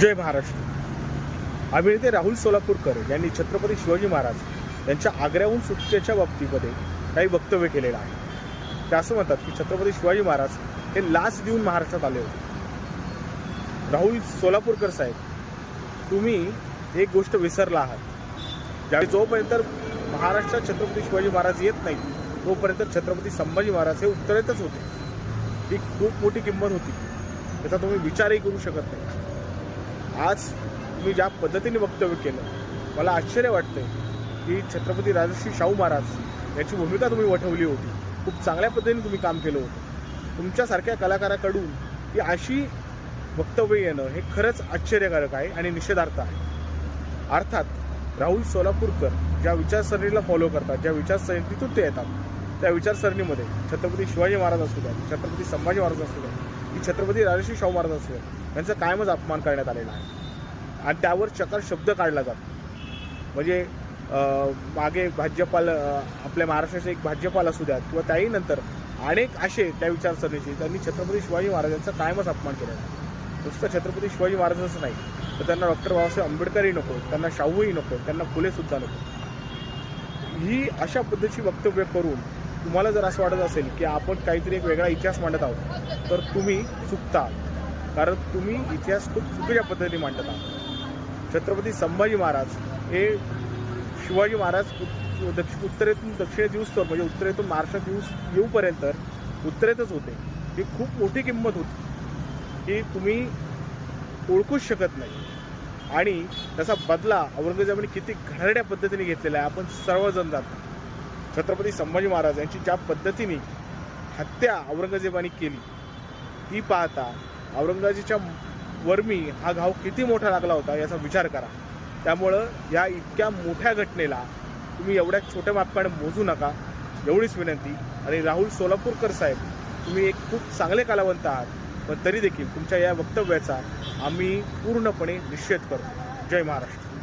जय महाराष्ट्र। अभिनेते राहुल सोलापूरकर यांनी छत्रपती शिवाजी महाराज यांच्या आग्र्याहून सुटकेच्या बाबतीमध्ये काही वक्तव्य केलेलं आहे। ते असं म्हणतात की छत्रपती शिवाजी महाराज हे लाच देऊन महाराष्ट्रात आले होते। राहुल सोलापूरकर साहेब, तुम्ही एक गोष्ट विसरला आहात। ज्यावेळी जोपर्यंत महाराष्ट्रात छत्रपती शिवाजी महाराज येत नाही तोपर्यंत छत्रपती संभाजी महाराज हे उत्तरेतच होते। ही खूप मोठी किंमत होती, त्याचा तुम्ही विचारही करू शकत नाही। आज तुम्ही ज्या पद्धतीने वक्तव्य केलं, मला आश्चर्य वाटतंय की छत्रपती राजर्षी शाहू महाराज याची भूमिका तुम्ही वठवली होती। खूप चांगल्या पद्धतीने तुम्ही काम केलं होतं। तुमच्यासारख्या कलाकाराकडून ही अशी वक्तव्य येणं हे खरंच आश्चर्यकारक आहे आणि निषेधार्थ आहे। अर्थात राहुल सोलापूरकर ज्या विचारसरणीला फॉलो करतात, ज्या विचारसरणीतून ते येतात, त्या विचारसरणीमध्ये छत्रपती शिवाजी महाराज असू द्या, छत्रपती संभाजी महाराज असू द्या, की छत्रपती राजर्षी शाहू महाराज असू द्या, यांचा कायमच अपमान करण्यात आलेला आहे आणि त्यावर चकार शब्द काढला जातो। म्हणजे मागे भाजपाल आपल्या महाराष्ट्राचे एक भाजपाल असू द्यात किंवा त्याही नंतर अनेक असे त्या विचारसरणीचे त्यांनी छत्रपती शिवाजी महाराजांचा कायमच अपमान केलेला आहे। नुसतं छत्रपती शिवाजी महाराजांचं नाही तर त्यांना डॉक्टर बाबासाहेब आंबेडकरही नको, त्यांना शाहूही नको, त्यांना फुलेसुद्धा नको। ही अशा पद्धतीची वक्तव्य करून तुम्हाला जर असं वाटत असेल की आपण काहीतरी एक वेगळा इतिहास मांडत आहोत तर तुम्ही चुकता, कारण तुम्ही इतिहास खूप चुकीच्या पद्धतीने मांडत आहात। छत्रपती संभाजी महाराज हे शिवाजी महाराज उत्तरेतून दक्षिणेत येऊस्तोवर, म्हणजे उत्तरेतून महाराष्ट्रात येऊपर्यंत उत्तरेतच होते। ही खूप मोठी किंमत होती की तुम्ही ओळखूच शकत नाही आणि त्याचा बदला औरंगजेबाने किती घाणेरड्या पद्धतीने घेतलेला आहे आपण सर्वजण जातो। छत्रपती संभाजी महाराज यांची ज्या पद्धतीने हत्या औरंगजेबाने केली ती पाहता औरंगजेबाच्या वर्मी हा घाव किती मोठा लागला होता याचा विचार करा। त्यामुळं या इतक्या मोठ्या घटनेला तुम्ही एवढ्या छोट्या मापाने मोजू नका, एवढीच विनंती। आणि राहुल सोलापूरकर साहेब, तुम्ही एक खूप चांगले कलावंत आहात, पण तरी देखील तुमच्या या वक्तव्याचा आम्ही पूर्णपणे निषेध करतो। जय महाराष्ट्र।